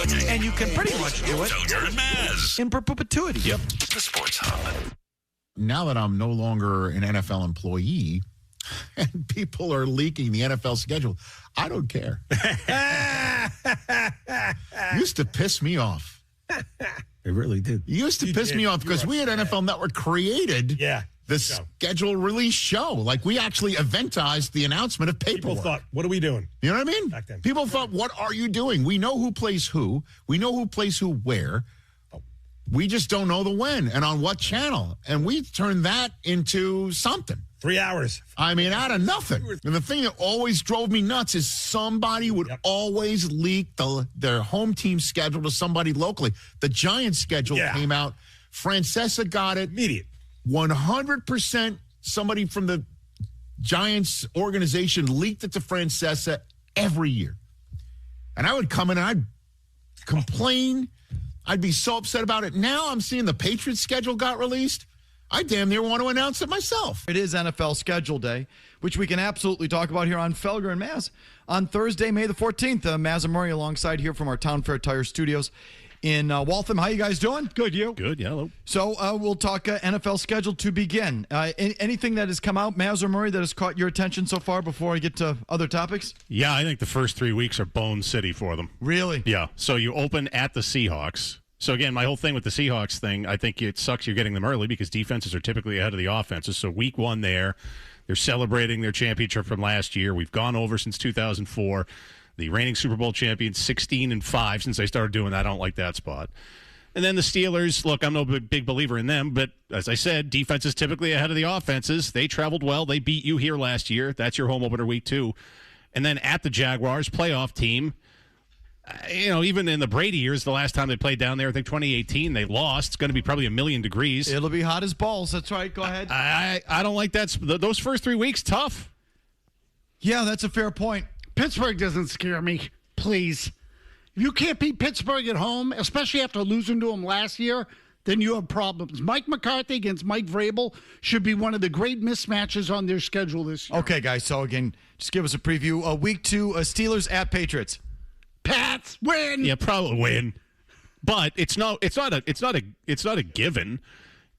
Sports. And you can pretty much do it Felger and Mazz. in perpetuity. Yep. The Sports Hub. Now that I'm no longer an NFL employee and people are leaking the NFL schedule, I don't care. Used to piss me off. It really did. Used to piss me off because we at NFL Network created the schedule release show. Like, we actually eventized the announcement of paperwork. People thought, what are we doing? You know what I mean? Back then. People thought, what are you doing? We know who plays who. We know who plays who where. We just don't know the when and on what channel. And we turned that into something. 3 hours. I mean, out of nothing. And the thing that always drove me nuts is somebody would always leak their home team schedule to somebody locally. The Giants schedule came out. Francesa got it. Immediate. 100% somebody from the Giants organization leaked it to Francesa every year. And I would come in and I'd complain. I'd be so upset about it. Now I'm seeing the Patriots schedule got released. I damn near want to announce it myself. It is NFL schedule day, which we can absolutely talk about here on Felger and Mazz on Thursday, May the 14th. Mazz and Murray alongside here from our Town Fair Tire Studios in Waltham. How you guys doing? Good, you? Good, yeah. Hello. So we'll talk NFL schedule to begin. Anything that has come out, Mazz or Murray, that has caught your attention so far before I get to other topics? Yeah, I think the first 3 weeks are Bone City for them. Really? Yeah. So you open at the Seahawks. So, again, my whole thing with the Seahawks thing, I think it sucks you're getting them early because defenses are typically ahead of the offenses. So week one there, they're celebrating their championship from last year. We've gone over since 2004. The reigning Super Bowl champions, 16-5 since they started doing that. I don't like that spot. And then the Steelers, look, I'm no big believer in them, but as I said, defense is typically ahead of the offenses. They traveled well. They beat you here last year. That's your home opener week 2. And then at the Jaguars, playoff team. Even in the Brady years, the last time they played down there, I think 2018, they lost. It's going to be probably 1,000,000 degrees. It'll be hot as balls. That's right. Go ahead. I don't like that. Those first 3 weeks, tough. Yeah, that's a fair point. Pittsburgh doesn't scare me. Please. If you can't beat Pittsburgh at home, especially after losing to them last year, then you have problems. Mike McCarthy against Mike Vrabel should be one of the great mismatches on their schedule this year. Okay, guys. So, again, just give us a preview. Week 2, Steelers at Patriots. Pats win. Yeah, probably win, but it's not a given.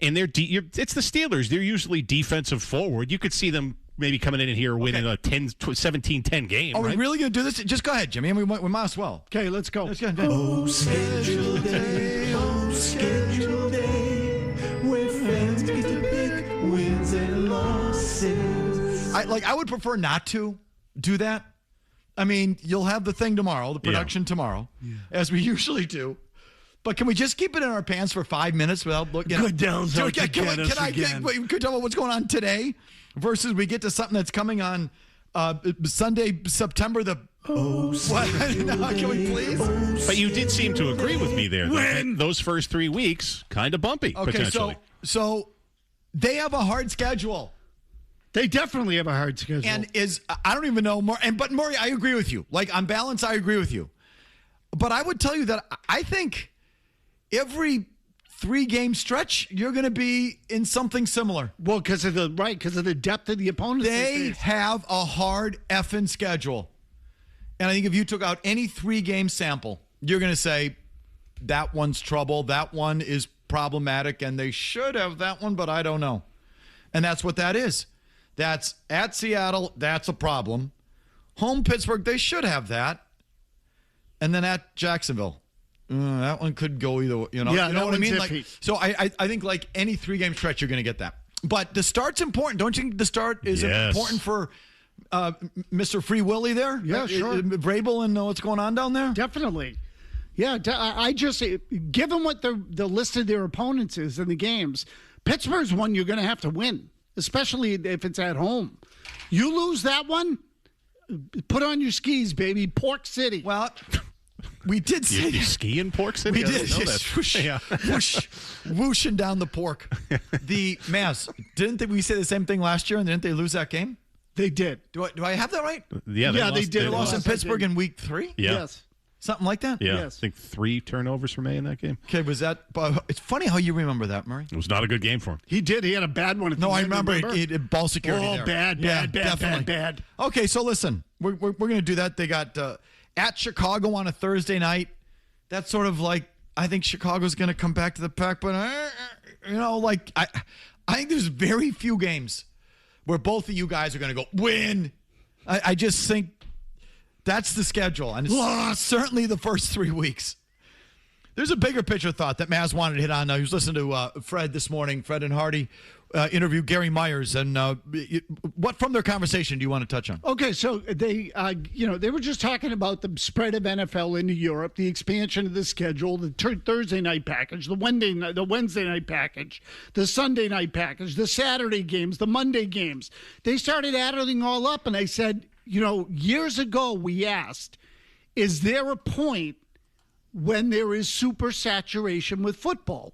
And it's the Steelers. They're usually defensive forward. You could see them maybe coming in here winning a 17-10 game. Are right? we really going to do this? Just go ahead, Jimmy. We might as well. Okay, let's go. Oh, schedule day, where fans get to pick wins and losses. I would prefer not to do that. I mean, you'll have the thing tomorrow, the production tomorrow, as we usually do. But can we just keep it in our pants for 5 minutes without looking? Good down. Can I tell me what's going on today versus we get to something that's coming on Sunday, September the. Oh, what? Can we please? But you did seem to agree with me there. Those first 3 weeks, kind of bumpy, potentially. So they have a hard schedule. They definitely have a hard schedule. And I don't even know more. But Maury, I agree with you. Like, on balance, I agree with you. But I would tell you that I think every 3-game stretch, you're going to be in something similar. Well, because of the depth of the opponents. They have a hard effing schedule. And I think if you took out any 3-game sample, you're going to say that one's trouble, that one is problematic, and they should have that one, but I don't know. And that's what that is. That's at Seattle. That's a problem. Home Pittsburgh. They should have that. And then at Jacksonville. That one could go either way. You know what I mean? Like, so I think like any 3-game stretch, you're going to get that. But the start's important. Don't you think the start is important for Mr. Free Willy there? Yeah, sure. Vrabel and what's going on down there? Definitely. Yeah, I just, given what the list of their opponents is in the games, Pittsburgh's one you're going to have to win. Especially if it's at home. You lose that one, put on your skis, baby. Pork City. Well, we did say you ski in Pork City? We did. Whooshing down the pork. The Mazz, didn't we say the same thing last year, and didn't they lose that game? They did. Do I have that right? Yeah, they did. They lost in Pittsburgh in week 3? Yeah. Yes. Something like that? Yeah, Yes. I think 3 turnovers for May in that game. Okay, was that... it's funny how you remember that, Murray. It was not a good game for him. He did. He had a bad one. I remember it ball security there. Bad. Okay, so listen. We're going to do that. They got at Chicago on a Thursday night. That's sort of like, I think Chicago's going to come back to the pack, but I think there's very few games where both of you guys are going to go win. I just think that's the schedule, and it's certainly the first 3 weeks. There's a bigger picture thought that Mazz wanted to hit on. He was listening to Fred this morning. Fred and Hardy interviewed Gary Myers, and what from their conversation do you want to touch on? Okay, so they were just talking about the spread of NFL into Europe, the expansion of the schedule, the Thursday night package, the Wednesday night package, the Sunday night package, the Saturday games, the Monday games. They started adding all up, and I said, years ago we asked, is there a point when there is super saturation with football?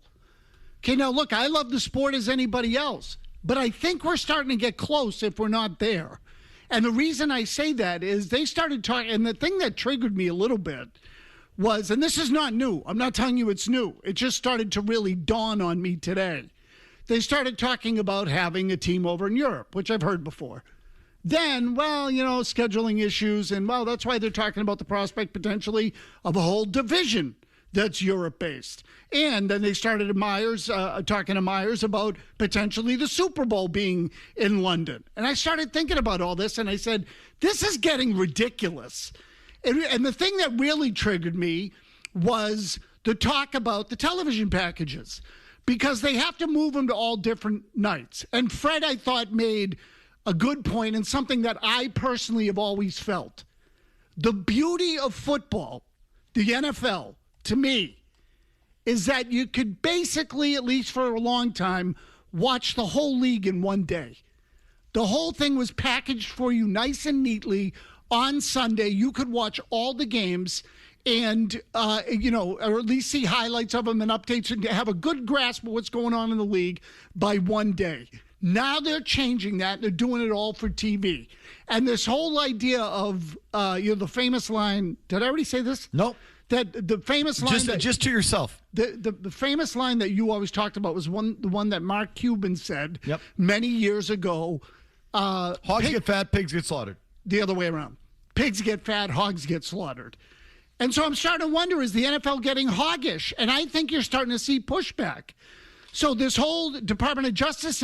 Okay, now look, I love the sport as anybody else, but I think we're starting to get close if we're not there. And the reason I say that is they started talking, and the thing that triggered me a little bit was, and this is not new, I'm not telling you it's new, it just started to really dawn on me today. They started talking about having a team over in Europe, which I've heard before. Then, scheduling issues, and that's why they're talking about the prospect potentially of a whole division that's Europe-based. And then they started talking to Myers about potentially the Super Bowl being in London. And I started thinking about all this, and I said, this is getting ridiculous. And the thing that really triggered me was the talk about the television packages, because they have to move them to all different nights. And Fred, I thought, made a good point, and something that I personally have always felt. The beauty of football, the NFL, to me, is that you could basically, at least for a long time, watch the whole league in one day. The whole thing was packaged for you nice and neatly on Sunday. You could watch all the games and, or at least see highlights of them and updates and have a good grasp of what's going on in the league by one day. Now they're changing that. They're doing it all for TV. And this whole idea of, the famous line, did I already say this? Nope. That the famous line. Just to yourself. The famous line that you always talked about was the one that Mark Cuban said many years ago. Hogs get fat, pigs get slaughtered. The other way around. Pigs get fat, hogs get slaughtered. And so I'm starting to wonder, is the NFL getting hoggish? And I think you're starting to see pushback. So this whole Department of Justice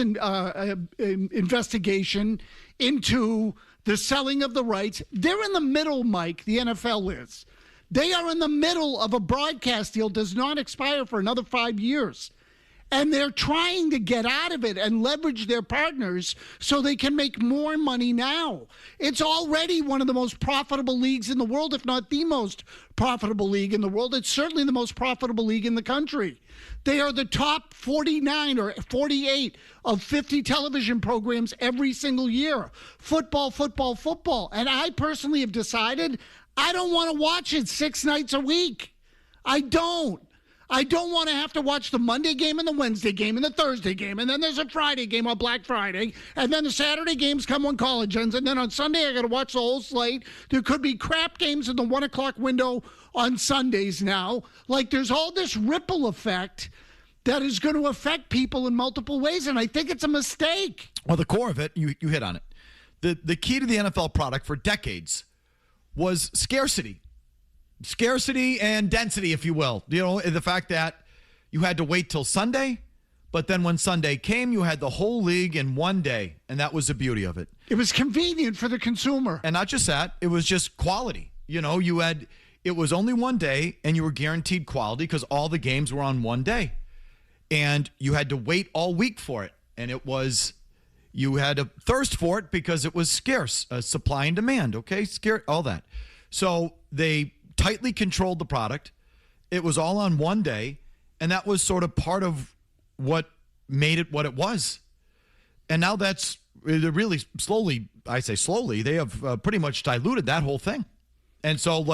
investigation into the selling of the rights, they're in the middle, Mike, the NFL is. They are in the middle of a broadcast deal, does not expire for another 5 years. And they're trying to get out of it and leverage their partners so they can make more money now. It's already one of the most profitable leagues in the world, if not the most profitable league in the world. It's certainly the most profitable league in the country. They are the top 49 or 48 of 50 television programs every single year. Football, football, football. And I personally have decided I don't want to watch it 6 nights a week. I don't want to have to watch the Monday game and the Wednesday game and the Thursday game. And then there's a Friday game on Black Friday. And then the Saturday games come when college ends. And then on Sunday, I got to watch the whole slate. There could be crap games in the 1 o'clock window on Sundays now. Like, there's all this ripple effect that is going to affect people in multiple ways. And I think it's a mistake. Well, the core of it, you hit on it. The key to the NFL product for decades was scarcity. Scarcity and density, if you will. The fact that you had to wait till Sunday, but then when Sunday came, you had the whole league in one day, and that was the beauty of it. It was convenient for the consumer. And not just that, it was just quality. It was only one day, and you were guaranteed quality because all the games were on one day. And you had to wait all week for it. And you had a thirst for it because it was scarce, supply and demand, okay? All that. So they tightly controlled the product. It was all on one day, and that was sort of part of what made it what it was. And now they're really slowly, I say slowly, they have pretty much diluted that whole thing. And so,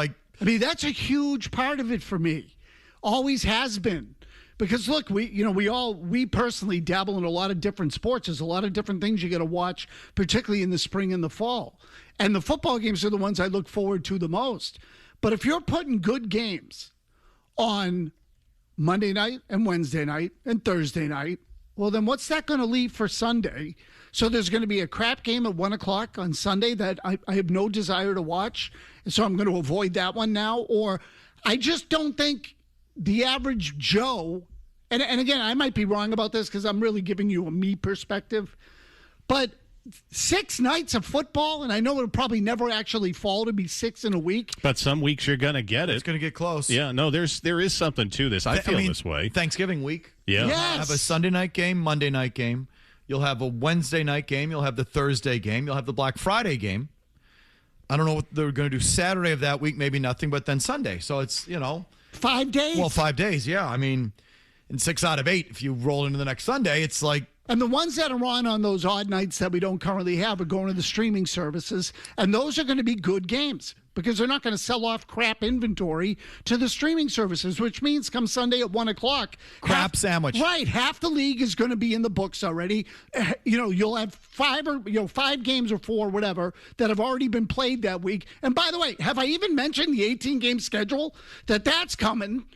that's a huge part of it for me. Always has been. Because look, we personally dabble in a lot of different sports. There's a lot of different things you got to watch, particularly in the spring and the fall. And the football games are the ones I look forward to the most. But if you're putting good games on Monday night and Wednesday night and Thursday night, well, then what's that going to leave for Sunday? So there's going to be a crap game at 1 o'clock on Sunday that I have no desire to watch. And so I'm going to avoid that one now. Or I just don't think the average Joe, and again, I might be wrong about this because I'm really giving you a me perspective, but 6 nights of football, and I know it'll probably never actually fall to be 6 in a week. But some weeks you're going to get it. It's going to get close. Yeah, no, there is something to this. I feel this way. Thanksgiving week. Yeah. You'll Yes. have a Sunday night game, Monday night game. You'll have a Wednesday night game. You'll have the Thursday game. You'll have the Black Friday game. I don't know what they're going to do Saturday of that week, maybe nothing, but then Sunday. So it's, 5 days. well, 5 days, yeah. I mean, in 6 out of 8, if you roll into the next Sunday, it's like, And the ones that are on those odd nights that we don't currently have are going to the streaming services. And those are going to be good games because they're not going to sell off crap inventory to the streaming services, which means come Sunday at 1 o'clock. Crap sandwich. Right. Half the league is going to be in the books already. You'll have 5 games or 4, whatever, that have already been played that week. And by the way, have I even mentioned the 18-game schedule? That's coming.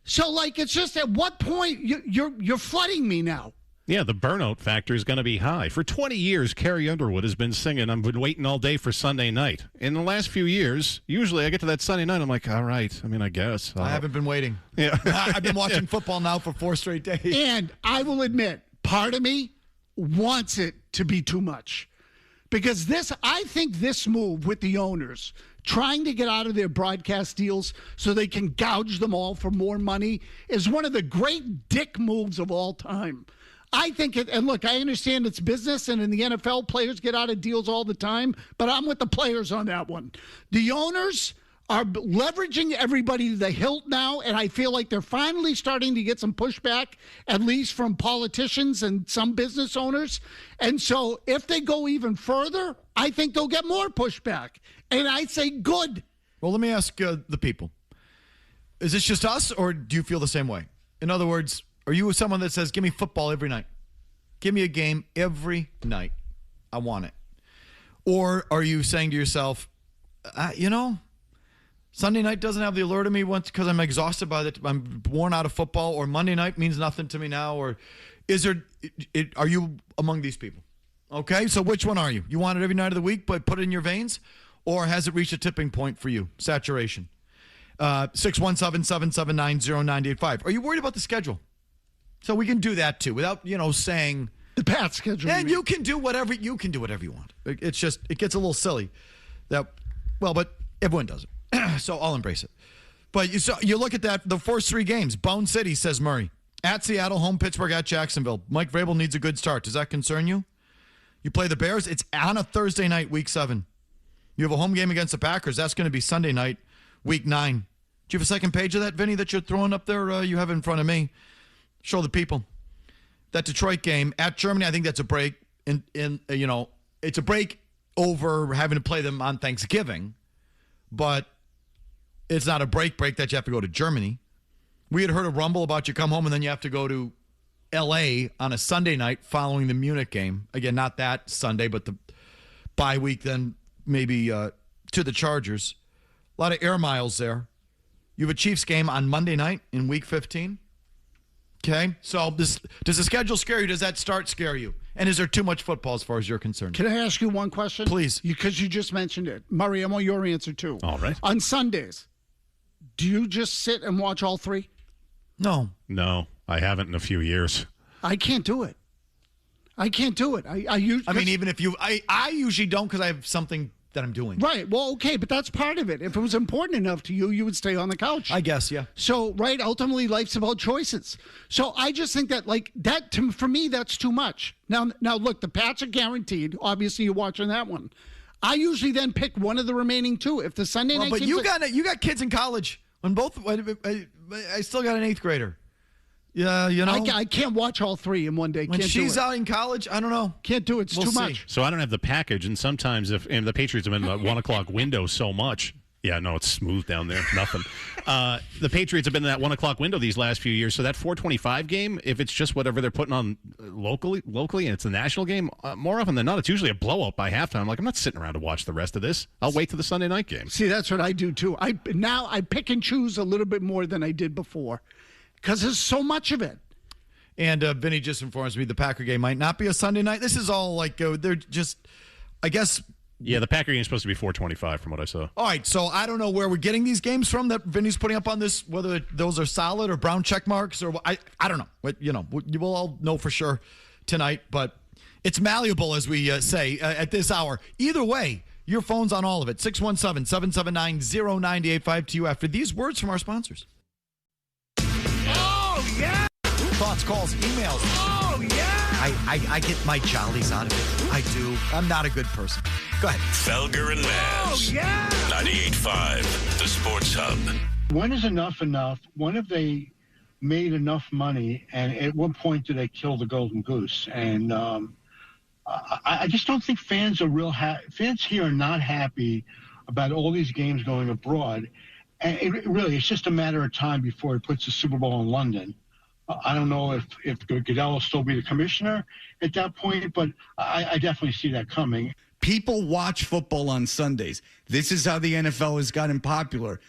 So, it's just at what point you're flooding me now? Yeah, the burnout factor is going to be high. For 20 years, Carrie Underwood has been singing, I've been waiting all day for Sunday night. In the last few years, usually I get to that Sunday night, I'm like, all right, I guess. I haven't been waiting. Yeah. I've been watching football now for 4 straight days. And I will admit, part of me wants it to be too much. Because I think this move with the owners, trying to get out of their broadcast deals so they can gouge them all for more money, is one of the great dick moves of all time. I think it, and look, I understand it's business, and in the NFL, players get out of deals all the time, but I'm with the players on that one. The owners are leveraging everybody to the hilt now, and I feel like they're finally starting to get some pushback, at least from politicians and some business owners. And so if they go even further, I think they'll get more pushback. And I say good. Well, let me ask the people. Is this just us, or do you feel the same way? In other words, are you someone that says, give me football every night? Give me a game every night. I want it. Or are you saying to yourself, Sunday night doesn't have the allure to me once because I'm exhausted by it. I'm worn out of football, or Monday night means nothing to me now. Or are you among these people? Okay, so which one are you? You want it every night of the week, but put it in your veins? Or has it reached a tipping point for you? Saturation. 617-779-0985. Are you worried about the schedule? So we can do that too without, saying the Pats schedule. And you can do whatever you want. It's just, it gets a little silly but everyone does it. So I'll embrace it. But you look at that, the first 3 games, Bone City, says Murray. At Seattle, home Pittsburgh, at Jacksonville. Mike Vrabel needs a good start. Does that concern you? You play the Bears. It's on a Thursday night, week 7. You have a home game against the Packers. That's going to be Sunday night, week 9. Do you have a second page of that, Vinny, that you're throwing up there? You have it in front of me. Show the people. That Detroit game at Germany, I think that's a break. It's a break over having to play them on Thanksgiving, but it's not a break that you have to go to Germany. We had heard a rumble about you come home and then you have to go to L.A. on a Sunday night following the Munich game. Again, not that Sunday, but the bye week then maybe to the Chargers. A lot of air miles there. You have a Chiefs game on Monday night in week 15. Okay, so does the schedule scare you? Does that start scare you? And is there too much football as far as you're concerned? Can I ask you one question? Please. Because you just mentioned it. Murray, I want your answer too. All right. On Sundays, do you just sit and watch all 3? No. No, I haven't in a few years. I can't do it. I Even if you, I usually don't because I have something that I'm doing. Right. Well, okay, but that's part of it. If it was important enough to you, you would stay on the couch. I guess, yeah. So, right, ultimately, life's about choices. So I just think that, for me, that's too much. Now, look, the Pats are guaranteed. Obviously, you're watching that one. I usually then pick one of the remaining 2. If the Sunday night but games you got kids in college. I still got an 8th grader. Yeah, I can't watch all 3 in one day. When she's out in college, I don't know. Can't do it. It's too much. So I don't have the package, and sometimes if the Patriots have been in the 1 o'clock window so much. Yeah, no, it's smooth down there. Nothing. The Patriots have been in that 1 o'clock window these last few years. So that 4:25 game, if it's just whatever they're putting on locally, and it's a national game, more often than not, it's usually a blowout by halftime. I'm like, I'm not sitting around to watch the rest of this. I'll wait till the Sunday night game. See, that's what I do too. I pick and choose a little bit more than I did before because there's so much of it. And Vinny just informs me the Packer game might not be a Sunday night. This is all they're just, I guess, Yeah, the Packer game is supposed to be 4:25 from what I saw. All right, so I don't know where we're getting these games from that Vinny's putting up on this, whether those are solid or brown check marks or I don't know. But, you will all know for sure tonight, but it's malleable, as we say, at this hour. Either way, your phone's on all of it. 617-779-0985 to you after these words from our sponsors. Oh, yeah! Thoughts, calls, emails. Oh, yeah! I get my jollies out of it. I do. I'm not a good person. Go ahead. Felger and Mazz. Oh, yeah! 98.5, the Sports Hub. When is enough enough? When have they made enough money? And at what point do they kill the golden goose? And I just don't think fans are fans here are not happy about all these games going abroad. And it's just a matter of time before it puts the Super Bowl in London. I don't know if Goodell will still be the commissioner at that point, but I definitely see that coming. People watch football on Sundays. This is how the NFL has gotten popular.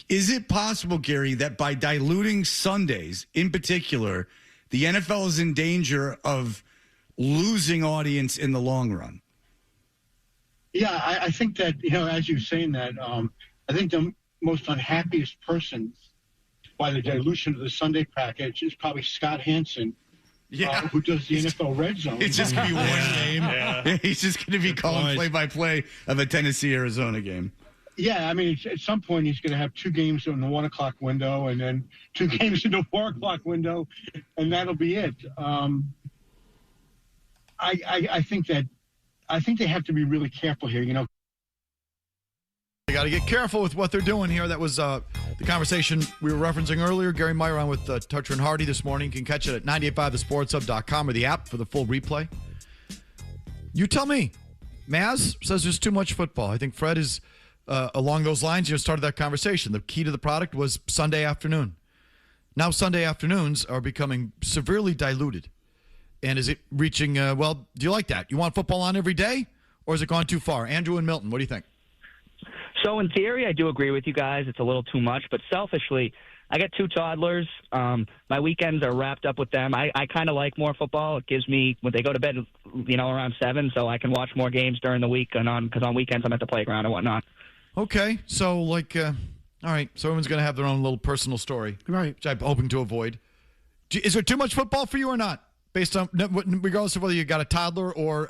Is it possible, Gary, that by diluting Sundays in particular, the NFL is in danger of losing audience in the long run? Yeah, I think that, as you're saying that, I think the most unhappiest person by the dilution of the Sunday package is probably Scott Hansen, who does the NFL Red Zone. It's just going to be one game. Yeah. He's just going to be calling play-by-play of a Tennessee-Arizona game. Yeah, I mean, at some point he's going to have two games in the 1 o'clock window and then two games in the 4 o'clock window, and that'll be it. I think they have to be really careful here, They got to get careful with what they're doing here. That was the conversation we were referencing earlier. Gary Meyer on with Toucher and Hardy this morning. You can catch it at 985thesportshub.com or the app for the full replay. You tell me. Mazz says there's too much football. I think Fred is along those lines. You started that conversation. The key to the product was Sunday afternoon. Now Sunday afternoons are becoming severely diluted. And is it reaching, do you like that? You want football on every day? Or has it gone too far? Andrew and Milton, what do you think? So in theory, I do agree with you guys. It's a little too much. But selfishly, I got two toddlers. My weekends are wrapped up with them. I kind of like more football. It gives me, when they go to bed, around 7, so I can watch more games during the week. Because on weekends, I'm at the playground and whatnot. Okay. So, all right. So everyone's going to have their own little personal story. Right. Which I'm hoping to avoid. Is there too much football for you or not? Based on, regardless of whether you got a toddler or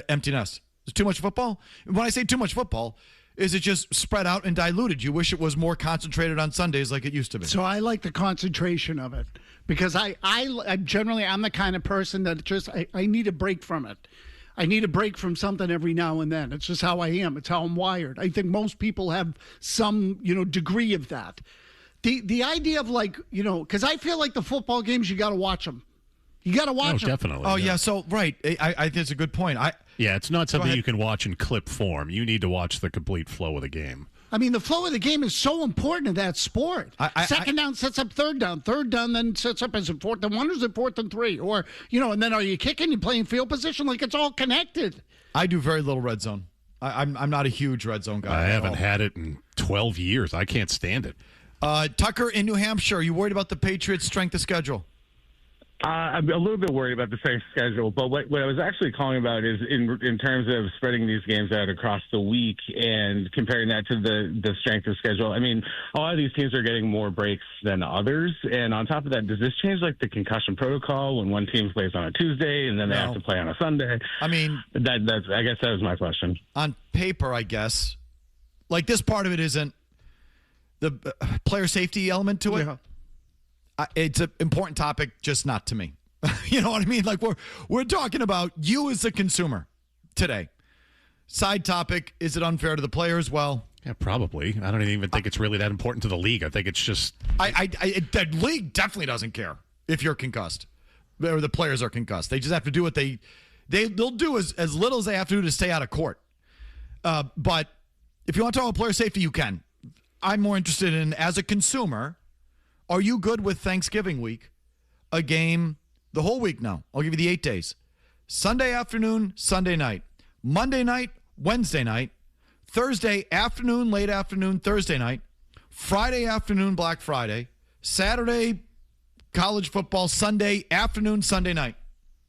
empty nest. Is too much football? When I say too much football, is it just spread out and diluted? You wish it was more concentrated on Sundays like it used to be. So I like the concentration of it because I'm the kind of person that just I need a break from it. I need a break from something every now and then. It's just how I am. It's how I'm wired. I think most people have some, degree of that. The idea of because I feel like the football games, you got to watch them. You got to watch them. Definitely. Oh, yeah. So, right. I think it's a good point. It's not something you can watch in clip form. You need to watch the complete flow of the game. I mean, the flow of the game is so important in that sport. Second down sets up third down. Third down then sets up as a fourth and 1 or is it 4th and 3? Or, and then are you kicking? You playing field position? It's all connected. I do very little red zone. I'm not a huge red zone guy. I haven't had it in 12 years. I can't stand it. Tucker in New Hampshire, are you worried about the Patriots' strength of schedule? I'm a little bit worried about the same schedule, but what I was actually calling about is in terms of spreading these games out across the week and comparing that to the strength of schedule. I mean, a lot of these teams are getting more breaks than others, and on top of that, does this change the concussion protocol when one team plays on a Tuesday and then they have to play on a Sunday? I mean, that's I guess that was my question. On paper, I guess, this part of it isn't the player safety element to it. Yeah. It's an important topic, just not to me. You know what I mean? We're talking about you as a consumer today. Side topic, is it unfair to the players? Well, yeah, probably. I don't even think it's really that important to the league. I think it's just... the league definitely doesn't care if you're concussed or the players are concussed. They just have to do what they'll do as little as they have to do to stay out of court. But if you want to talk about player safety, you can. I'm more interested in, as a consumer... Are you good with Thanksgiving week, a game the whole week now? I'll give you the 8 days. Sunday afternoon, Sunday night. Monday night, Wednesday night. Thursday afternoon, late afternoon, Thursday night. Friday afternoon, Black Friday. Saturday, college football. Sunday afternoon, Sunday night.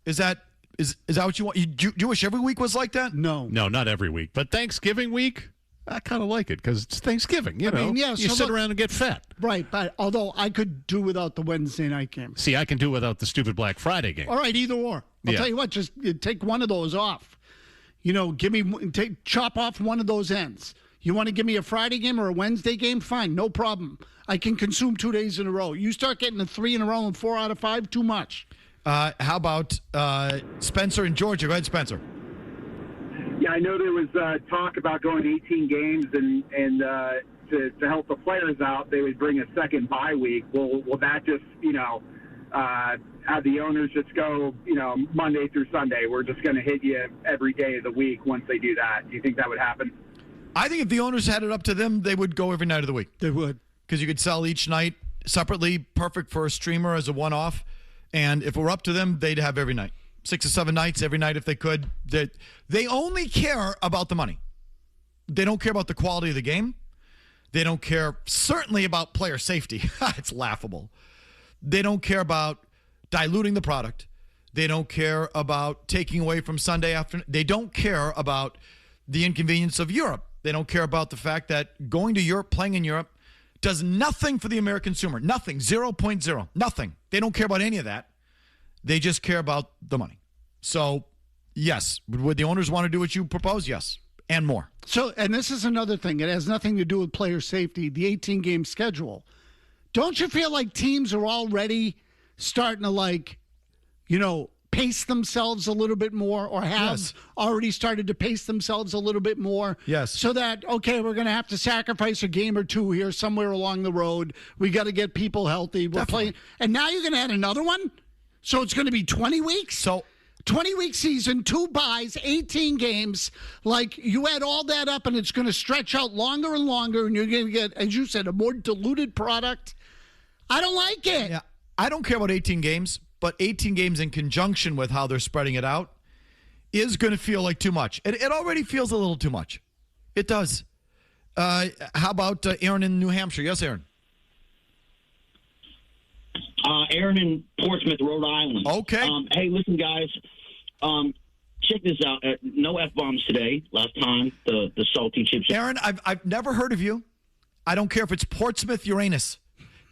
Is that Is that what you want? You wish every week was like that? No, not every week, but Thanksgiving week, I kind of like it because it's Thanksgiving. You know, yeah, you sit around and get fat. Right, but although I could do without the Wednesday night game. See, I can do without the stupid Black Friday game. All right, either or. I'll tell you what, just take one of those off. You know, chop off one of those ends. You want to give me a Friday game or a Wednesday game? Fine, no problem. I can consume 2 days in a row. You start getting a 3 in a row and 4 out of 5, too much. How about Spencer in Georgia? Go ahead, Spencer. Yeah, I know there was talk about going 18 games and to help the players out, they would bring a second bye week. Will that just, have the owners just go, Monday through Sunday? We're just going to hit you every day of the week once they do that. Do you think that would happen? I think if the owners had it up to them, they would go every night of the week. They would. Because you could sell each night separately, perfect for a streamer as a one-off. And if it were up to them, they'd have every night. 6 or 7 nights every night if they could. They only care about the money. They don't care about the quality of the game. They don't care certainly about player safety. It's laughable. They don't care about diluting the product. They don't care about taking away from Sunday afternoon. They don't care about the inconvenience of Europe. They don't care about the fact that going to Europe, playing in Europe, does nothing for the American consumer. Nothing. 0.0. Nothing. They don't care about any of that. They just care about the money. So, yes. Would the owners want to do what you propose? Yes. And more. So, and this is another thing. It has nothing to do with player safety, the 18-game schedule. Don't you feel like teams are already starting to, pace themselves a little bit more or have already started to pace themselves a little bit more? Yes. So that, okay, we're going to have to sacrifice a game or two here somewhere along the road. We got to get people healthy. We're playing. And now you're going to add another one? So it's going to be 20 weeks? So 20-week season, 2 buys, 18 games. Like, you add all that up, and it's going to stretch out longer and longer, and you're going to get, as you said, a more diluted product. I don't like it. Yeah, I don't care about 18 games, but 18 games in conjunction with how they're spreading it out is going to feel like too much. It already feels a little too much. It does. How about Aaron in New Hampshire? Yes, Aaron. Aaron in Portsmouth, Rhode Island. Okay. Hey, listen, guys. Check this out. No F-bombs today. Last time, the salty chips. Aaron, I've never heard of you. I don't care if it's Portsmouth, Uranus.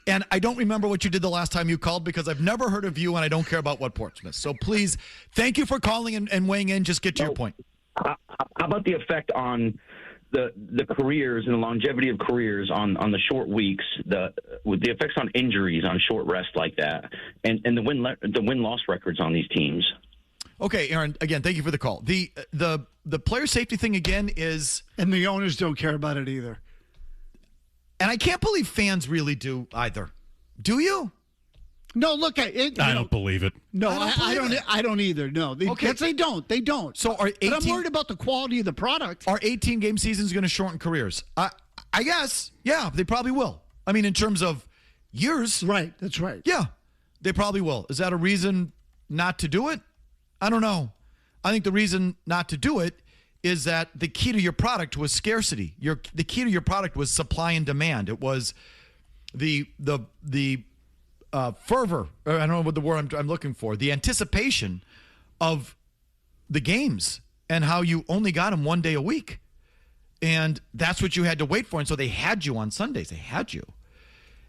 And I don't remember what you did the last time you called because I've never heard of you and I don't care about what Portsmouth. So please, thank you for calling and weighing in. Just get to your point. How about the effect on the careers and the longevity of careers on the short weeks, with the effects on injuries on short rest like that, and the win-loss records on these teams? Okay, Aaron, again, thank you for the call. The player safety thing again is... And the owners don't care about it either. And I can't believe fans really do either. Do you? No, look at it. I don't believe it. No, I don't either. No, they don't. They don't. So are 18, but I'm worried about the quality of the product. Are 18-game seasons going to shorten careers? I guess. Yeah, they probably will. I mean, in terms of years. Right. That's right. Yeah, they probably will. Is that a reason not to do it? I don't know. I think the reason not to do it is that the key to your product was scarcity. The key to your product was supply and demand. It was the fervor. I don't know what the word I'm looking for. The anticipation of the games and how you only got them one day a week. And that's what you had to wait for. And so they had you on Sundays. They had you.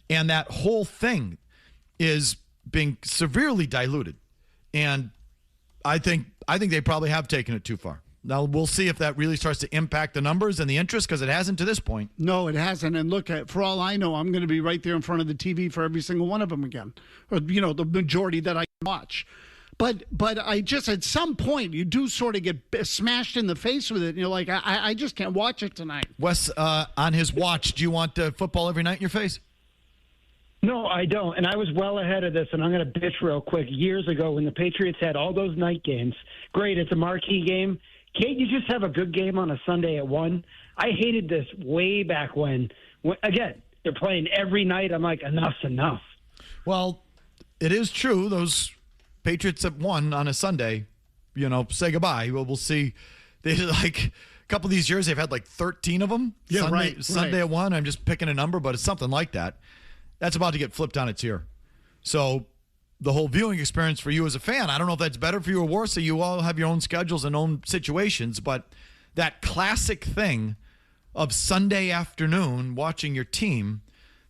And that whole thing is being severely diluted. And I think they probably have taken it too far. Now, we'll see if that really starts to impact the numbers and the interest, because it hasn't to this point. No, it hasn't. And look, for all I know, I'm going to be right there in front of the TV for every single one of them again, or, the majority that I watch. But I just, at some point, you do sort of get smashed in the face with it. And you're like, I just can't watch it tonight. Wes, on his watch, do you want football every night in your face? No, I don't. And I was well ahead of this, and I'm going to bitch real quick. Years ago, when the Patriots had all those night games, great, it's a marquee game. Can't you just have a good game on a Sunday at 1? I hated this way back when again, they're playing every night. I'm like, enough's enough. Well, it is true. Those Patriots at 1 on a Sunday, say goodbye. We'll see. They a couple of these years, they've had 13 of them. Yeah, Sunday at 1. I'm just picking a number, but it's something like that. That's about to get flipped on its ear. So the whole viewing experience for you as a fan. I don't know if that's better for you or worse. So you all have your own schedules and own situations, but that classic thing of Sunday afternoon watching your team,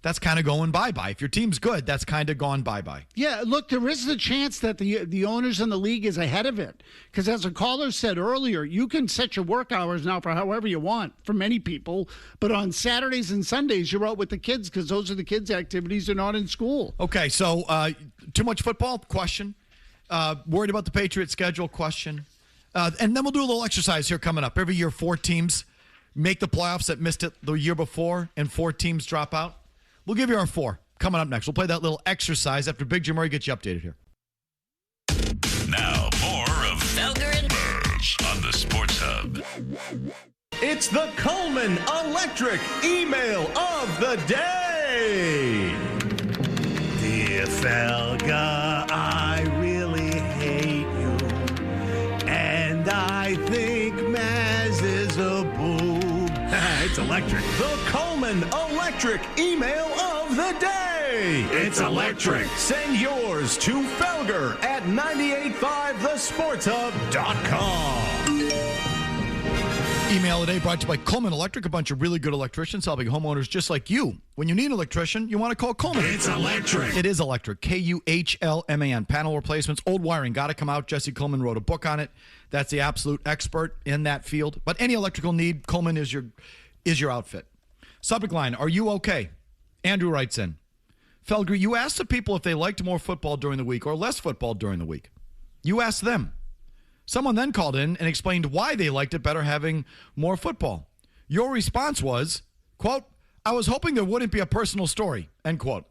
that's kind of going bye-bye. If your team's good, that's kind of gone bye-bye. Yeah, look, there is the chance that the owners in the league is ahead of it. Because as a caller said earlier, you can set your work hours now for however you want for many people. But on Saturdays and Sundays, you're out with the kids because those are the kids' activities. They're not in school. Okay, so too much football? Question. Worried about the Patriots schedule? Question. And then we'll do a little exercise here coming up. Every year, 4 teams make the playoffs that missed it the year before, and 4 teams drop out. We'll give you our 4 coming up next. We'll play that little exercise after Big Jim Murray gets you updated here. Now, more of Felger and Mazz on the Sports Hub. It's the Coleman Electric email of the day. Dear Felger, I really hate you. And I think Mazz is a boob. It's electric. The Coleman Electric email of the day. It's electric. Send yours to Felger at 985thesportshub.com. Email today brought to you by Coleman Electric, a bunch of really good electricians helping homeowners just like you. When you need an electrician, you want to call Coleman. It's electric. It is electric. Kuhlman. Panel replacements, old wiring, got to come out. Jesse Coleman wrote a book on it. That's the absolute expert in that field. But any electrical need, Coleman is your outfit. Subject line, are you okay? Andrew writes in, Felger, you asked the people if they liked more football during the week or less football during the week. You asked them. Someone then called in and explained why they liked it better having more football. Your response was, quote, I was hoping there wouldn't be a personal story, end quote.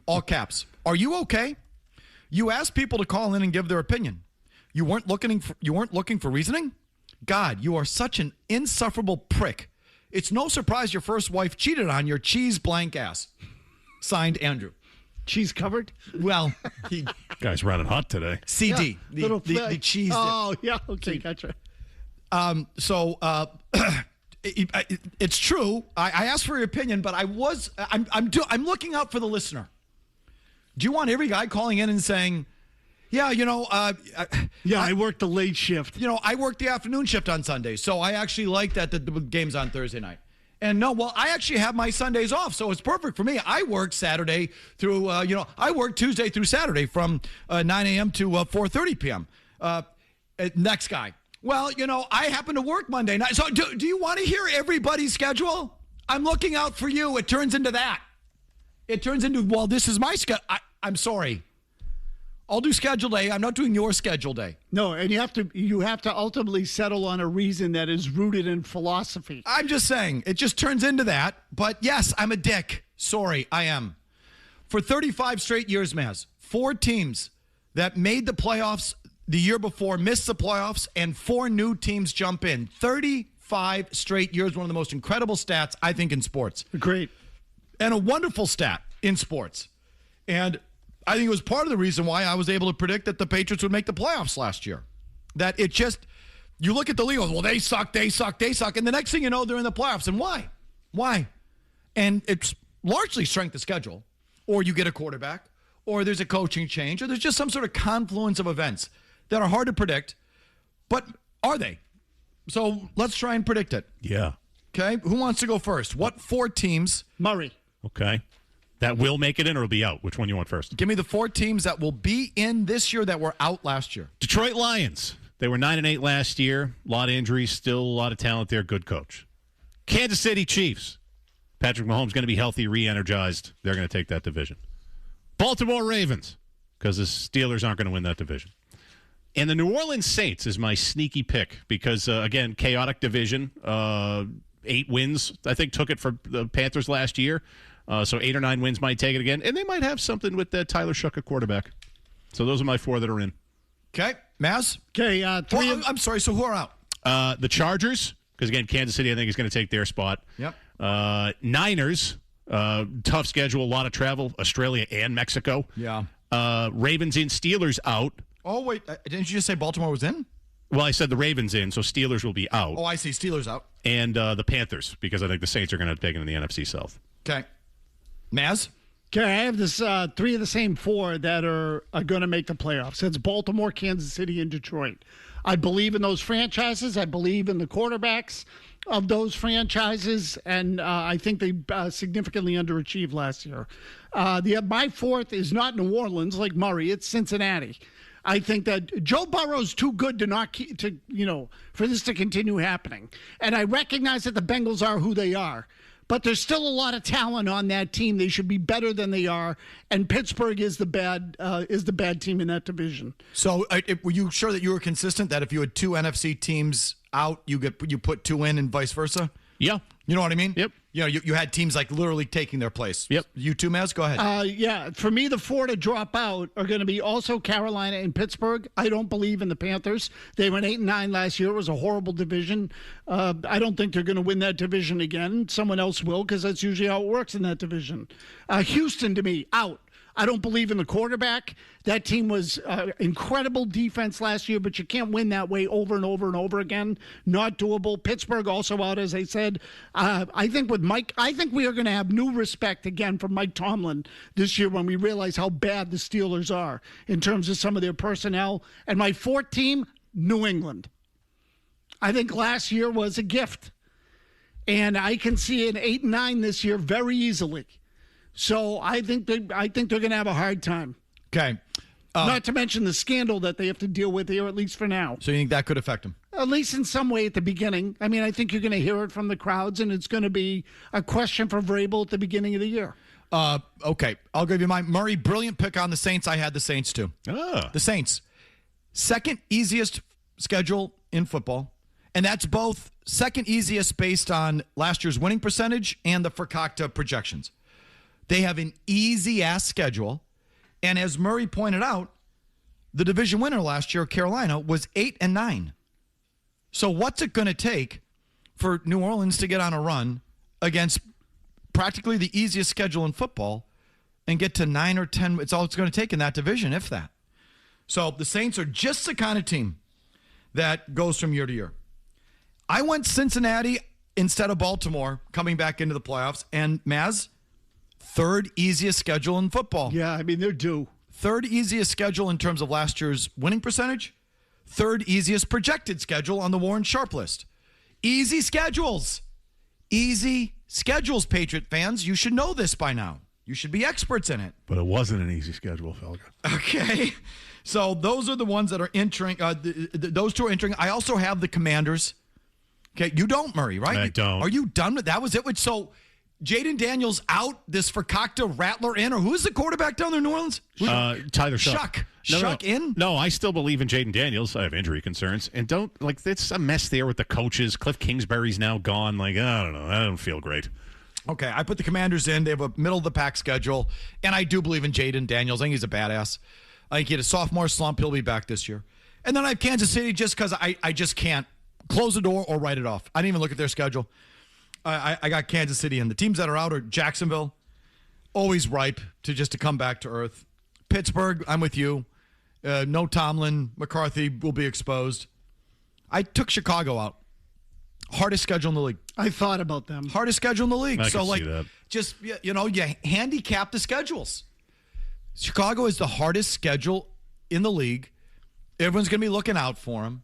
All caps. Are you okay? You asked people to call in and give their opinion. You weren't looking for reasoning? God, you are such an insufferable prick. It's no surprise your first wife cheated on your cheese blank ass. Signed, Andrew. Cheese covered? Well, he Guy's running hot today. CD, Yeah, the cheese. Oh, yeah, okay, gotcha. It's true. I asked for your opinion, but I'm looking out for the listener. Do you want every guy calling in and saying, yeah, I worked the late shift. I worked the afternoon shift on Sundays, so I actually like that the game's on Thursday night. And no, well, I actually have my Sundays off, so it's perfect for me. I work Saturday through, I work Tuesday through Saturday from 9 a.m. to 4:30 p.m. Next guy. Well, I happen to work Monday night. So do you want to hear everybody's schedule? I'm looking out for you. It turns into that. It turns into, well, this is my schedule. I'm sorry. I'll do schedule day. I'm not doing your schedule day. No, and you have to ultimately settle on a reason that is rooted in philosophy. I'm just saying, it just turns into that. But yes, I'm a dick. Sorry, I am. For 35 straight years, Mazz, 4 teams that made the playoffs the year before missed the playoffs, and 4 new teams jump in. 35 straight years, one of the most incredible stats, I think, in sports. Great. And a wonderful stat in sports. And I think it was part of the reason why I was able to predict that the Patriots would make the playoffs last year. That it just, you look at the league, well, they suck. And the next thing you know, they're in the playoffs. And why? Why? And it's largely strength of schedule, or you get a quarterback, or there's a coaching change, or there's just some sort of confluence of events that are hard to predict. But are they? So let's try and predict it. Yeah. Okay. Who wants to go first? What 4 teams? Murray. Okay. That will make it in or will be out? Which one you want first? Give me the 4 teams that will be in this year that were out last year. Detroit Lions. They were 9-8 last year. A lot of injuries, still a lot of talent there. Good coach. Kansas City Chiefs. Patrick Mahomes going to be healthy, re-energized. They're going to take that division. Baltimore Ravens, because the Steelers aren't going to win that division. And the New Orleans Saints is my sneaky pick because, again, chaotic division. 8 wins, I think, took it for the Panthers last year. So 8 or 9 wins might take it again. And they might have something with Tyler Shook at quarterback. So those are my 4 that are in. Okay. Mazz? Okay. 3 I'm sorry. So who are out? The Chargers, because, again, Kansas City, I think, is going to take their spot. Yep. Niners, tough schedule, a lot of travel, Australia and Mexico. Yeah. Ravens in, Steelers out. Oh, wait. Didn't you just say Baltimore was in? Well, I said the Ravens in, so Steelers will be out. Oh, I see. Steelers out. And the Panthers, because I think the Saints are going to take it in the NFC South. Okay. Mazz? Okay, I have this 3 of the same 4 that are going to make the playoffs. It's Baltimore, Kansas City, and Detroit. I believe in those franchises. I believe in the quarterbacks of those franchises, and I think they significantly underachieved last year. My 4th is not New Orleans like Murray. It's Cincinnati. I think that Joe Burrow's too good for this to continue happening. And I recognize that the Bengals are who they are. But there's still a lot of talent on that team. They should be better than they are, and Pittsburgh is the bad team in that division. So, were you sure that you were consistent? That if you had 2 NFC teams out, you put 2 in, and vice versa? Yeah. You know what I mean? Yep. You had teams like literally taking their place. Yep. You too, Mazz? Go ahead. Yeah. For me, the 4 to drop out are going to be also Carolina and Pittsburgh. I don't believe in the Panthers. They went 8-9 last year. It was a horrible division. I don't think they're going to win that division again. Someone else will, because that's usually how it works in that division. Houston, to me, out. I don't believe in the quarterback. That team was incredible defense last year, but you can't win that way over and over and over again. Not doable. Pittsburgh also out, as I said. I think with Mike, I think we are going to have new respect again from Mike Tomlin this year when we realize how bad the Steelers are in terms of some of their personnel. And my 4th team, New England. I think last year was a gift. And I can see an 8-9 this year very easily. So I think they're going to have a hard time. Okay. Not to mention the scandal that they have to deal with here, at least for now. So you think that could affect them? At least in some way at the beginning. I mean, I think you're going to hear it from the crowds, and it's going to be a question for Vrabel at the beginning of the year. Okay. I'll give you mine. Murray, brilliant pick on the Saints. I had the Saints too. The Saints. Second easiest schedule in football. And that's both second easiest based on last year's winning percentage and the Fakakta projections. They have an easy-ass schedule. And as Murray pointed out, the division winner last year, Carolina, was 8-9. So what's it going to take for New Orleans to get on a run against practically the easiest schedule in football and get to 9 or 10? It's all it's going to take in that division, if that. So the Saints are just the kind of team that goes from year to year. I went Cincinnati instead of Baltimore coming back into the playoffs. And Mazz, 3rd easiest schedule in football. Yeah, I mean, they're due. 3rd easiest schedule in terms of last year's winning percentage. 3rd easiest projected schedule on the Warren Sharp list. Easy schedules. Easy schedules, Patriot fans. You should know this by now. You should be experts in it. But it wasn't an easy schedule, Felger. Okay. So those are the ones that are entering. Those 2 are entering. I also have the Commanders. Okay, you don't, Murray, right? I don't. Are you done with that? Was it? So Jaden Daniels out, this Fakakta Rattler in, or who's the quarterback down there in New Orleans? Tyler Shuck. Shuck in? No, I still believe in Jaden Daniels. I have injury concerns. And it's a mess there with the coaches. Cliff Kingsbury's now gone. I don't know. I don't feel great. Okay, I put the Commanders in. They have a middle-of-the-pack schedule, and I do believe in Jaden Daniels. I think he's a badass. I think he had a sophomore slump. He'll be back this year. And then I have Kansas City just because I just can't close the door or write it off. I didn't even look at their schedule. I got Kansas City, and the teams that are out are Jacksonville, always ripe to come back to earth. Pittsburgh, I'm with you. No Tomlin. McCarthy will be exposed. I took Chicago out. Hardest schedule in the league. I thought about them. Hardest schedule in the league. I can see that. Just, you handicap the schedules. Chicago is the hardest schedule in the league. Everyone's going to be looking out for him.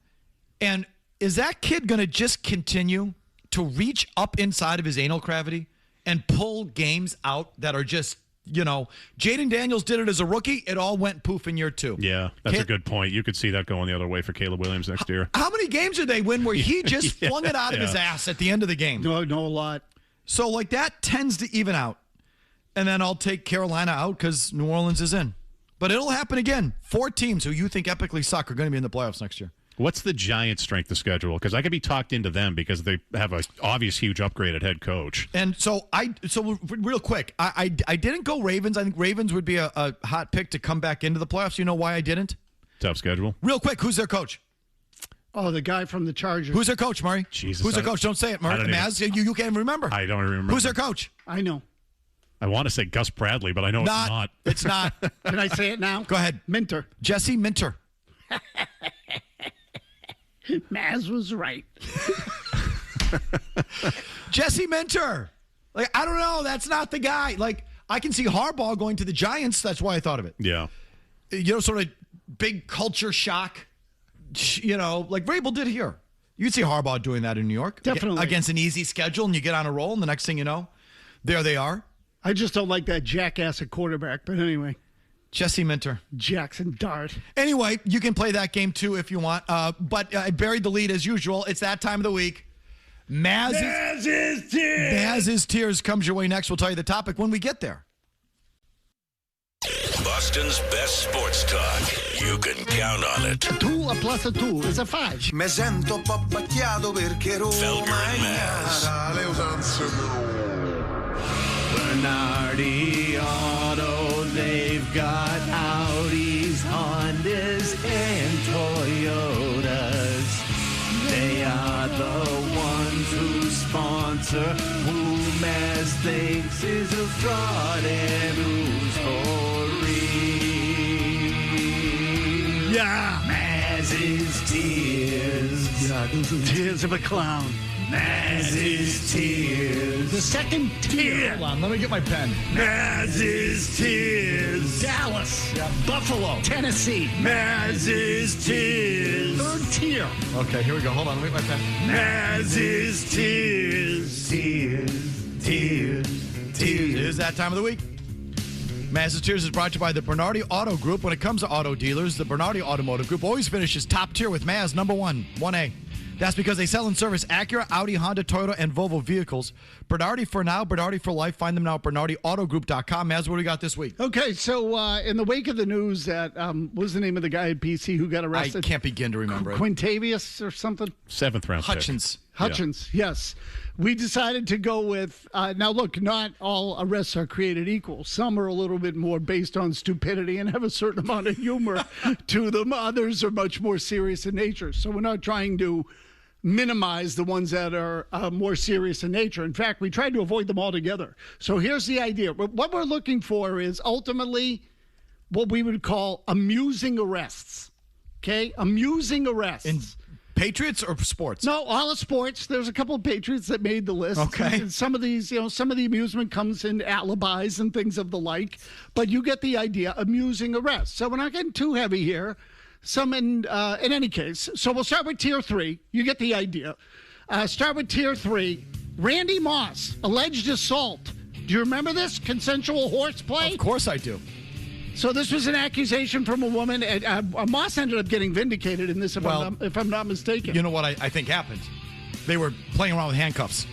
And is that kid going to just continue to reach up inside of his anal cavity and pull games out that are just, Jaden Daniels did it as a rookie. It all went poof in year 2. Yeah, that's a good point. You could see that going the other way for Caleb Williams next year. How many games did they win where he just flung it out of his ass at the end of the game? No, a lot. So, that tends to even out. And then I'll take Carolina out because New Orleans is in. But it'll happen again. 4 teams who you think epically suck are going to be in the playoffs next year. What's the Giants' strength of schedule? Because I could be talked into them because they have an obvious huge upgrade at head coach. And so real quick, I didn't go Ravens. I think Ravens would be a hot pick to come back into the playoffs. You know why I didn't? Tough schedule. Real quick, who's their coach? Oh, the guy from the Chargers. Who's their coach, Murray? Jesus. Who's their coach? Don't say it, Murray. Mazz, you can't remember. I don't even remember. Who's their coach? I know. I want to say Gus Bradley, but I know it's not. It's not. Can I say it now? Go ahead. Minter. Jesse Minter. Mazz was right. Jesse Minter. I don't know. That's not the guy. I can see Harbaugh going to the Giants. That's why I thought of it. Yeah. Sort of big culture shock, like Vrabel did here. You'd see Harbaugh doing that in New York. Definitely. Against an easy schedule, and you get on a roll, and the next thing you know, there they are. I just don't like that jackass at quarterback. But anyway. Jesse Minter. Jackson Dart. Anyway, you can play that game too if you want. But I buried the lead as usual. It's that time of the week. Mazz's Tears. Mazz's Tears comes your way next. We'll tell you the topic when we get there. Boston's best sports talk. You can count on it. 2 plus 2 is a 5. Me sento un po' pacchiato perché Felger and Mazz. le usanze. Bernardi Auto, they've got Audis, Hondas, and Toyotas. They are the ones who sponsor who Mazz thinks is a fraud and who's for real. Yeah. Mazz's Tears. Yeah, those are tears of a clown. Mazz's Tears. The second tier. Hold on, let me get my pen. Mazz's Tears. Dallas. Buffalo. Tennessee. Mazz's Tears. Third tier. Okay, here we go. Hold on, let me get my pen. Mazz's Tears. Tears. Tears. It Tears. is that time of the week. Mazz's Tears is brought to you by the Bernardi Auto Group. When it comes to auto dealers, the Bernardi Automotive Group always finishes top tier with Mazz number 1, 1A. That's because they sell and service Acura, Audi, Honda, Toyota, and Volvo vehicles. Bernardi for now, Bernardi for life. Find them now at BernardiAutogroup.com. Mazz, what do we got this week? Okay, so in the wake of the news that, what was the name of the guy at BC who got arrested? I can't begin to remember it. Quintavious or something? 7th round pick. Hutchins, yes. We decided to go with, now look, not all arrests are created equal. Some are a little bit more based on stupidity and have a certain amount of humor to them. Others are much more serious in nature. So we're not trying to minimize the ones that are more serious in nature. In fact, we tried to avoid them altogether. So here's the idea. What we're looking for is ultimately what we would call amusing arrests. Okay? Amusing arrests. In Patriots or sports? No, all of sports. There's a couple of Patriots that made the list. Okay. And some of these, some of the amusement comes in alibis and things of the like. But you get the idea, amusing arrests. So we're not getting too heavy here. Some in any case. So we'll start with tier 3. You get the idea. Start with tier 3. Randy Moss, alleged assault. Do you remember this? Consensual horseplay? Of course I do. So this was an accusation from a woman. Moss ended up getting vindicated in this, if I'm not mistaken. You know what I think happened? They were playing around with handcuffs.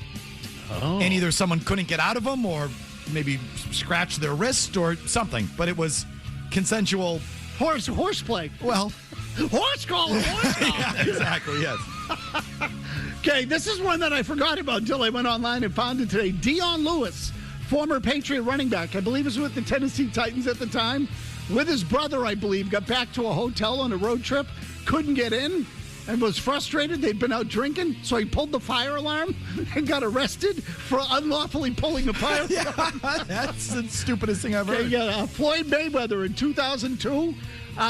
Oh. And either someone couldn't get out of them or maybe scratch their wrist or something. But it was consensual. Horseplay. Well, horse call. Yeah, exactly, yes. Okay, this is one that I forgot about until I went online and found it today. Dion Lewis, former Patriot running back. I believe he was with the Tennessee Titans at the time. With his brother, I believe, got back to a hotel on a road trip, couldn't get in, and was frustrated. They'd been out drinking, so he pulled the fire alarm and got arrested for unlawfully pulling the fire alarm. That's the stupidest thing I've heard. Okay, Floyd Mayweather in 2002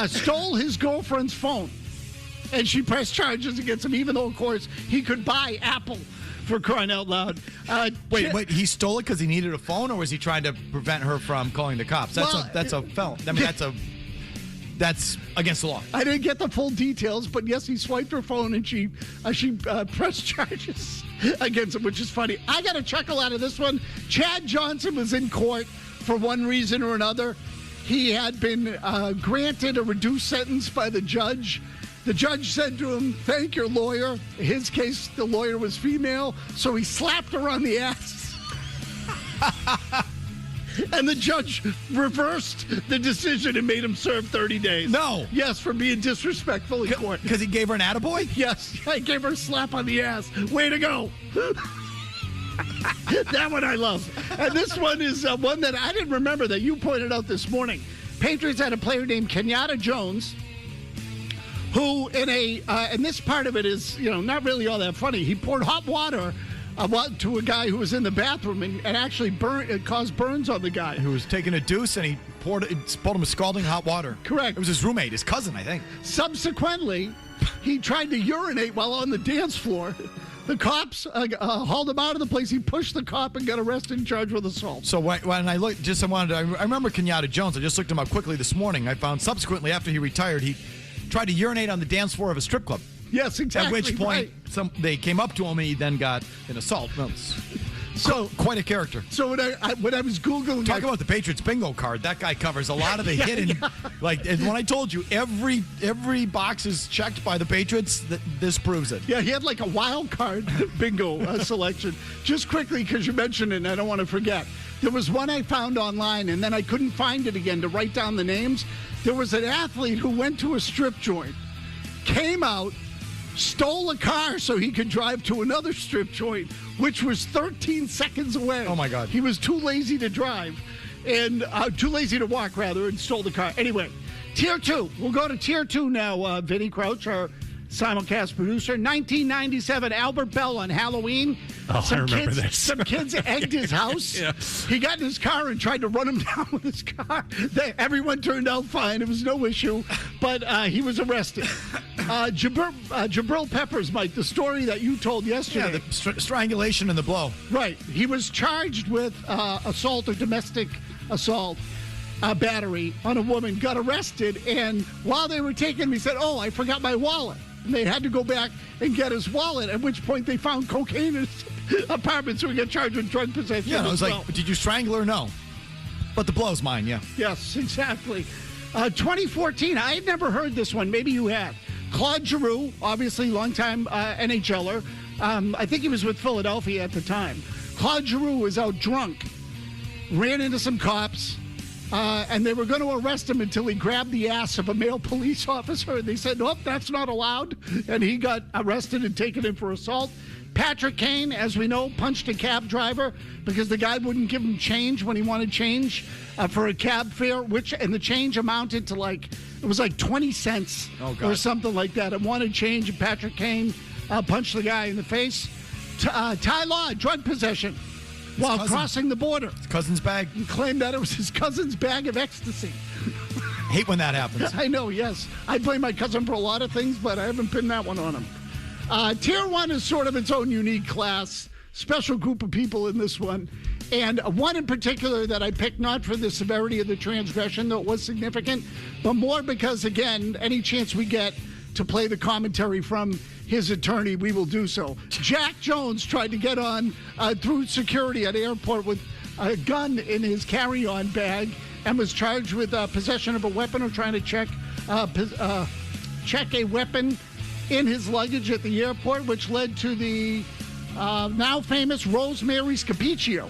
stole his girlfriend's phone, and she pressed charges against him, even though, of course, he could buy Apple, for crying out loud. Wait, he stole it because he needed a phone, or was he trying to prevent her from calling the cops? That's a felon. I mean, that's against the law. I didn't get the full details, but yes, he swiped her phone and she pressed charges against him, which is funny. I got a chuckle out of this one. Chad Johnson was in court for one reason or another. He had been granted a reduced sentence by the judge. The judge said to him, "Thank your lawyer." In his case, the lawyer was female, so he slapped her on the ass. And the judge reversed the decision and made him serve 30 days. No. Yes, for being disrespectful in court. Because he gave her an attaboy? Yes, I gave her a slap on the ass. Way to go. That one I love. And this one is one that I didn't remember that you pointed out this morning. Patriots had a player named Kenyatta Jones, who and this part of it is, not really all that funny. He poured hot water to a guy who was in the bathroom and actually caused burns on the guy. Who was taking a deuce and he poured him with scalding hot water. Correct. It was his roommate, his cousin, I think. Subsequently, he tried to urinate while on the dance floor. The cops hauled him out of the place. He pushed the cop and got arrested and charged with assault. So when I looked, I remember Kenyatta Jones. I just looked him up quickly this morning. I found subsequently after he retired, he tried to urinate on the dance floor of a strip club. Yes, exactly. At which point, they came up to him and he then got an assault. So quite a character. So when I was Googling, talk about the Patriots bingo card. That guy covers a lot of the hidden. Like, and when I told you every box is checked by the Patriots, this proves it. Yeah, he had like a wild card bingo selection. Just quickly, because you mentioned it, and I don't want to forget. There was one I found online, and then I couldn't find it again to write down the names. There was an athlete who went to a strip joint, came out, stole a car so he could drive to another strip joint, which was 13 seconds away. Oh, my God. He was too lazy to drive, and too lazy to walk, rather, and stole the car. Anyway, Tier 2. We'll go to Tier 2 now, Vinny Crouch, our simulcast producer. 1997, Albert Bell on Halloween. Oh, I remember this. Some kids egged his house. Yeah. He got in his car and tried to run him down with his car. Everyone turned out fine. It was no issue, but he was arrested. Jabril Peppers, Mike, the story that you told yesterday. Yeah, the strangulation and the blow. Right. He was charged with assault or domestic assault. Battery on a woman, got arrested, and while they were taking him, he said, "Oh, I forgot my wallet." And they had to go back and get his wallet, at which point they found cocaine in his apartment, so he got charged with drug possession. Yeah, it was like, did you strangle her? No. But the blow's mine, yeah. Yes, exactly. 2014, I had never heard this one. Maybe you had. Claude Giroux, obviously longtime NHLer. I think he was with Philadelphia at the time. Claude Giroux was out drunk, ran into some cops, and they were going to arrest him until he grabbed the ass of a male police officer. And they said, nope, that's not allowed. And he got arrested and taken in for assault. Patrick Kane, as we know, punched a cab driver because the guy wouldn't give him change when he wanted change for a cab fare, and the change amounted to it was like 20 cents or something like that. And wanted change, and Patrick Kane punched the guy in the face. Ty Law, drug possession. While crossing the border. His cousin's bag. He claimed that it was his cousin's bag of ecstasy. Hate when that happens. I know, yes. I blame my cousin for a lot of things, but I haven't pinned that one on him. Tier 1 is sort of its own unique class. Special group of people in this one. And one in particular that I picked, not for the severity of the transgression, though it was significant, but more because, again, any chance we get to play the commentary from his attorney, we will do so. Jack Jones tried to get on through security at the airport with a gun in his carry-on bag and was charged with possession of a weapon or trying to check a weapon in his luggage at the airport, which led to the now famous Rosemary Scapiccio.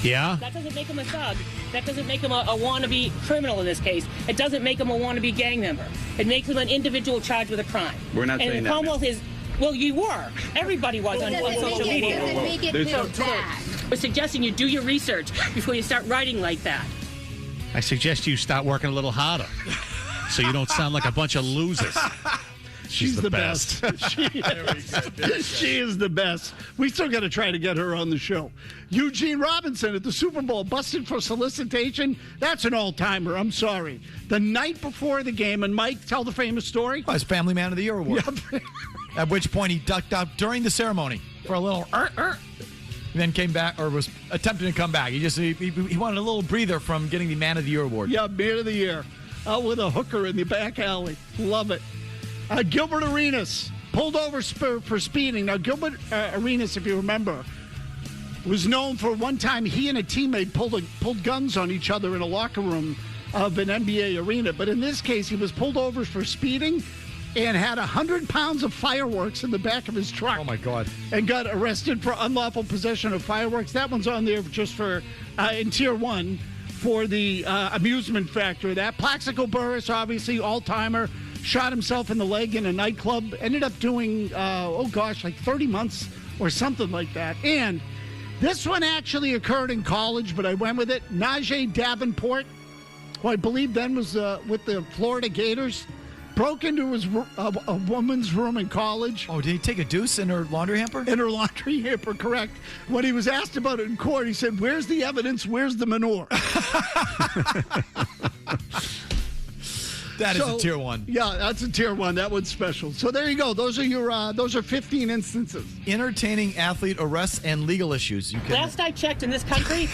Yeah? That doesn't make him a thug. That doesn't make him a wannabe criminal in this case. It doesn't make him a wannabe gang member. It makes him an individual charged with a crime. We're not saying that. Commonwealth is, well, you were. Everybody was on social media. Does it make it feel bad? We're suggesting you do your research before you start writing like that. I suggest you start working a little harder so you don't sound like a bunch of losers. She's the best. She is the best. We still got to try to get her on the show. Eugene Robinson at the Super Bowl, busted for solicitation. That's an all-timer. I'm sorry. The night before the game, and Mike, tell the famous story. His Family Man of the Year award. Yep. At which point he ducked out during the ceremony for a little and then came back, or was attempting to come back. He wanted a little breather from getting the Man of the Year award. Yeah, Man of the Year. Out with a hooker in the back alley. Love it. Gilbert Arenas pulled over for speeding. Now, Gilbert Arenas, if you remember, was known for one time he and a teammate pulled guns on each other in a locker room of an NBA arena. But in this case, he was pulled over for speeding and had 100 pounds of fireworks in the back of his truck. Oh, my God. And got arrested for unlawful possession of fireworks. That one's on there just for, in Tier 1, for the amusement factor. That Plaxico Burress, obviously, all-timer, shot himself in the leg in a nightclub, ended up doing, like 30 months or something like that. And this one actually occurred in college, but I went with it. Najee Davenport, who I believe then was with the Florida Gators, broke into a woman's room in college. Oh, did he take a deuce in her laundry hamper? In her laundry hamper, correct. When he was asked about it in court, he said, "Where's the evidence? Where's the manure?" That is a tier 1. Yeah, that's a tier 1. That one's special. So there you go. Those are 15 instances. Entertaining athlete arrests and legal issues. You can. Last I checked in this country,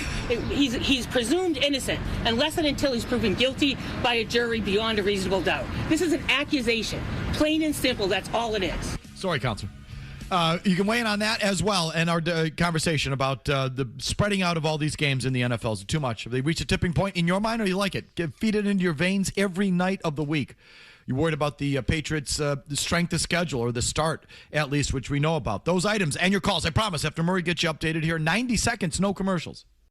he's presumed innocent unless and until he's proven guilty by a jury beyond a reasonable doubt. This is an accusation. Plain and simple, that's all it is. Sorry, Counselor. You can weigh in on that as well, and our conversation about the spreading out of all these games in the NFL. Is it too much? Have they reached a tipping point in your mind, or you like it? Feed it into your veins every night of the week. You worried about the Patriots' strength of schedule, or the start, at least, which we know about. Those items and your calls, I promise, after Murray gets you updated here. 90 seconds, no commercials.